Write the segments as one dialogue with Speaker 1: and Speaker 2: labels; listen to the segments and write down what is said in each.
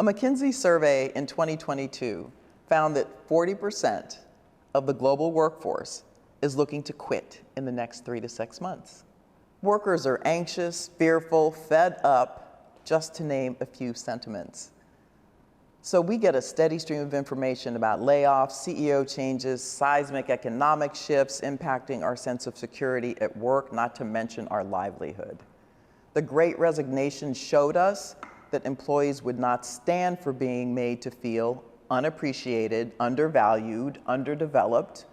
Speaker 1: A McKinsey survey in 2022 found that 40% of the global workforce is looking to quit in the next 3 to 6 months. Workers are anxious, fearful, fed up, just to name a few sentiments. So we get a steady stream of information about layoffs, CEO changes, seismic economic shifts impacting our sense of security at work, not to mention our livelihood. The Great Resignation showed us that employees would not stand for being made to feel unappreciated, undervalued, underdeveloped,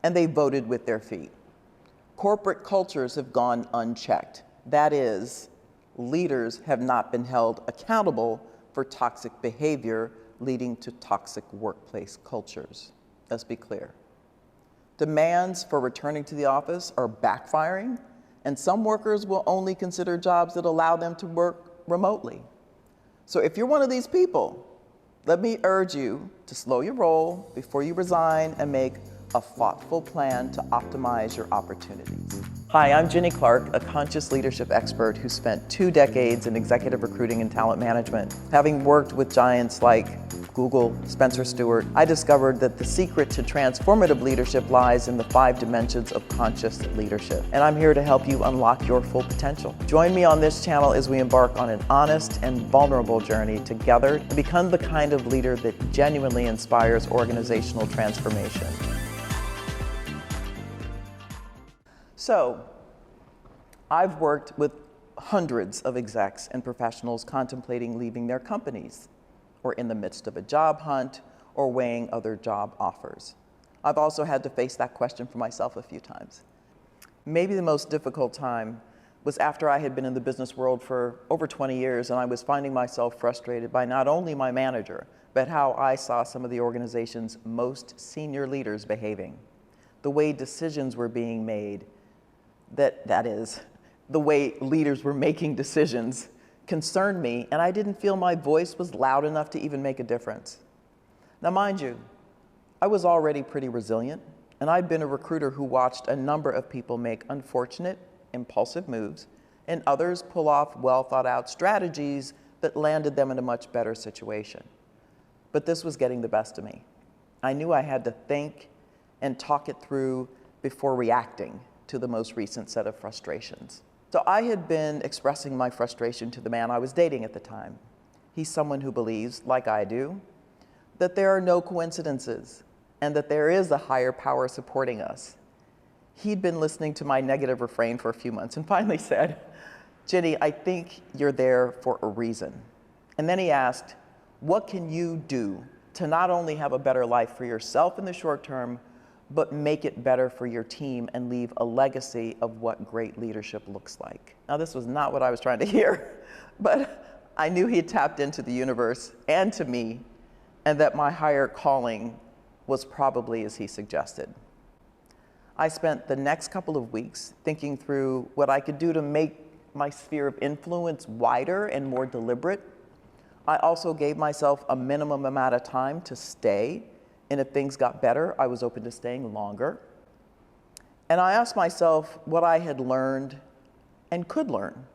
Speaker 1: and they voted with their feet. Corporate cultures have gone unchecked. That is, leaders have not been held accountable for toxic behavior leading to toxic workplace cultures. Let's be clear. Demands for returning to the office are backfiring, and some workers will only consider jobs that allow them to work remotely. So if you're one of these people, let me urge you to slow your roll before you resign and make a thoughtful plan to optimize your opportunities. Hi, I'm Ginny Clarke, a conscious leadership expert who spent 2 decades in executive recruiting and talent management. Having worked with giants like Google, Spencer Stuart, I discovered that the secret to transformative leadership lies in the 5 dimensions of conscious leadership. And I'm here to help you unlock your full potential. Join me on this channel as we embark on an honest and vulnerable journey together to become the kind of leader that genuinely inspires organizational transformation. So, I've worked with hundreds of execs and professionals contemplating leaving their companies, or in the midst of a job hunt, or weighing other job offers. I've also had to face that question for myself a few times. Maybe the most difficult time was after I had been in the business world for over 20 years and I was finding myself frustrated by not only my manager, but how I saw some of the organization's most senior leaders behaving. The way decisions were being made, that is, the way leaders were making decisions concerned me, and I didn't feel my voice was loud enough to even make a difference. Now, mind you, I was already pretty resilient, and I'd been a recruiter who watched a number of people make unfortunate, impulsive moves, and others pull off well-thought-out strategies that landed them in a much better situation. But this was getting the best of me. I knew I had to think and talk it through before reacting to the most recent set of frustrations. So I had been expressing my frustration to the man I was dating at the time. He's someone who believes, like I do, that there are no coincidences and that there is a higher power supporting us. He'd been listening to my negative refrain for a few months and finally said, "Ginny, I think you're there for a reason." And then he asked, "What can you do to not only have a better life for yourself in the short term, but make it better for your team and leave a legacy of what great leadership looks like?" Now, this was not what I was trying to hear, but I knew he had tapped into the universe and to me, and that my higher calling was probably as he suggested. I spent the next couple of weeks thinking through what I could do to make my sphere of influence wider and more deliberate. I also gave myself a minimum amount of time to stay, and if things got better, I was open to staying longer. And I asked myself what I had learned and could learn,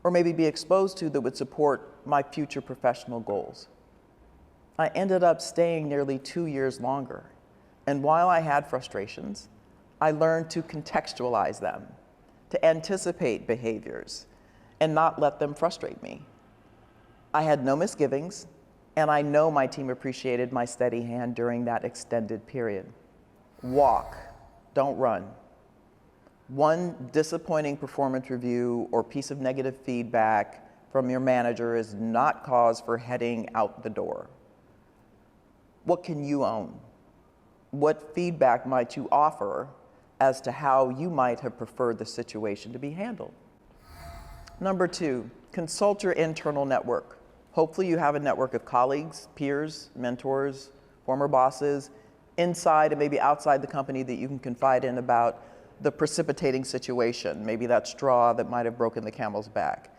Speaker 1: or maybe be exposed to that would support my future professional goals. I ended up staying nearly 2 years longer. And while I had frustrations, I learned to contextualize them, to anticipate behaviors, and not let them frustrate me. I had no misgivings, and I know my team appreciated my steady hand during that extended period. Walk, don't run. One disappointing performance review or piece of negative feedback from your manager is not cause for heading out the door. What can you own? What feedback might you offer as to how you might have preferred the situation to be handled? Number 2, consult your internal network. Hopefully you have a network of colleagues, peers, mentors, former bosses, inside and maybe outside the company that you can confide in about the precipitating situation, maybe that straw that might have broken the camel's back.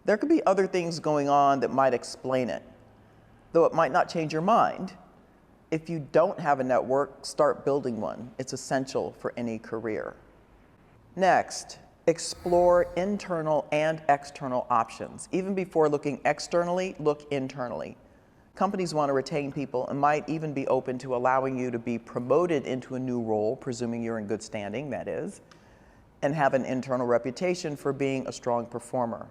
Speaker 1: There could be other things going on that might explain it, though it might not change your mind. If you don't have a network, start building one. It's essential for any career. Next, explore internal and external options. Even before looking externally, look internally. Companies want to retain people and might even be open to allowing you to be promoted into a new role, presuming you're in good standing, that is, and have an internal reputation for being a strong performer.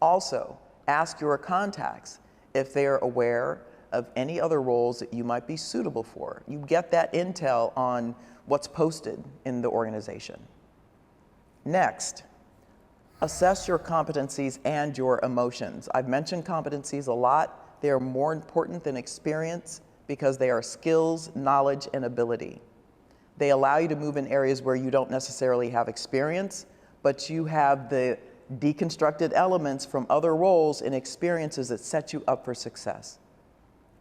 Speaker 1: Also, ask your contacts if they are aware of any other roles that you might be suitable for. You get that intel on what's posted in the organization. Next, assess your competencies and your emotions. I've mentioned competencies a lot. They are more important than experience because they are skills, knowledge, and ability. They allow you to move in areas where you don't necessarily have experience, but you have the deconstructed elements from other roles and experiences that set you up for success.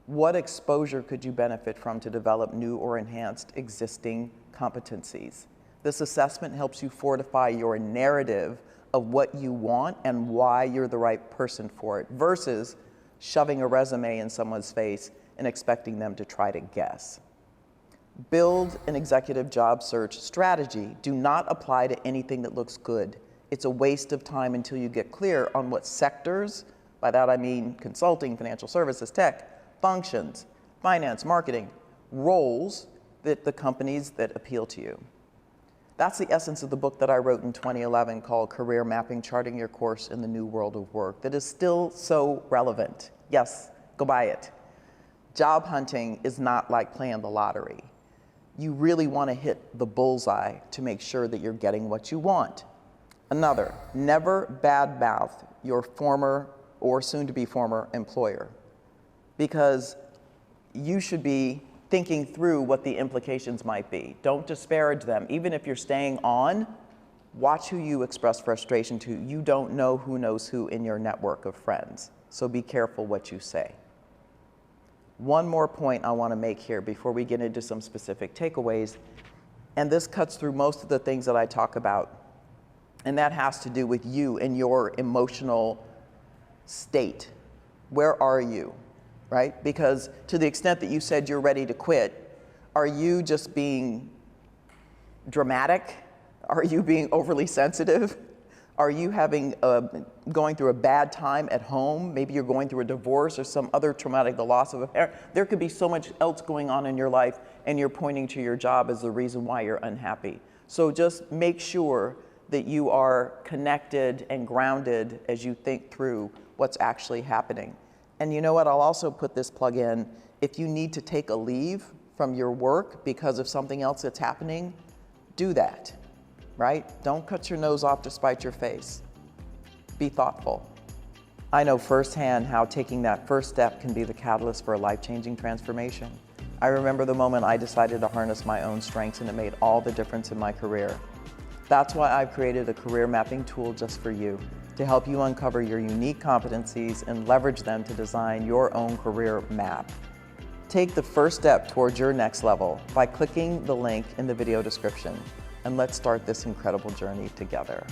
Speaker 1: What exposure could you benefit from to develop new or enhanced existing competencies? This assessment helps you fortify your narrative of what you want and why you're the right person for it, versus shoving a resume in someone's face and expecting them to try to guess. Build an executive job search strategy. Do not apply to anything that looks good. It's a waste of time until you get clear on what sectors, by that I mean consulting, financial services, tech, functions, finance, marketing, roles that the companies that appeal to you. That's the essence of the book that I wrote in 2011 called Career Mapping: Charting Your Course in the New World of Work, that is still so relevant. Yes, go buy it. Job hunting is not like playing the lottery. You really want to hit the bullseye to make sure that you're getting what you want. Another, never badmouth your former or soon-to-be former employer, because you should be thinking through what the implications might be. Don't disparage them. Even if you're staying on, watch who you express frustration to. You don't know who knows who in your network of friends, so be careful what you say. One more point I want to make here before we get into some specific takeaways, and this cuts through most of the things that I talk about, and that has to do with you and your emotional state. Where are you? Right? Because to the extent that you said you're ready to quit, are you just being dramatic? Are you being overly sensitive? Are you going through a bad time at home? Maybe you're going through a divorce or some other traumatic, the loss of a parent. There could be so much else going on in your life, and you're pointing to your job as the reason why you're unhappy. So just make sure that you are connected and grounded as you think through what's actually happening. And you know what, I'll also put this plug in. If you need to take a leave from your work because of something else that's happening, do that, right? Don't cut your nose off to spite your face. Be thoughtful. I know firsthand how taking that first step can be the catalyst for a life-changing transformation. I remember the moment I decided to harness my own strengths, and it made all the difference in my career. That's why I've created a career mapping tool just for you, to help you uncover your unique competencies and leverage them to design your own career map. Take the first step towards your next level by clicking the link in the video description, and let's start this incredible journey together.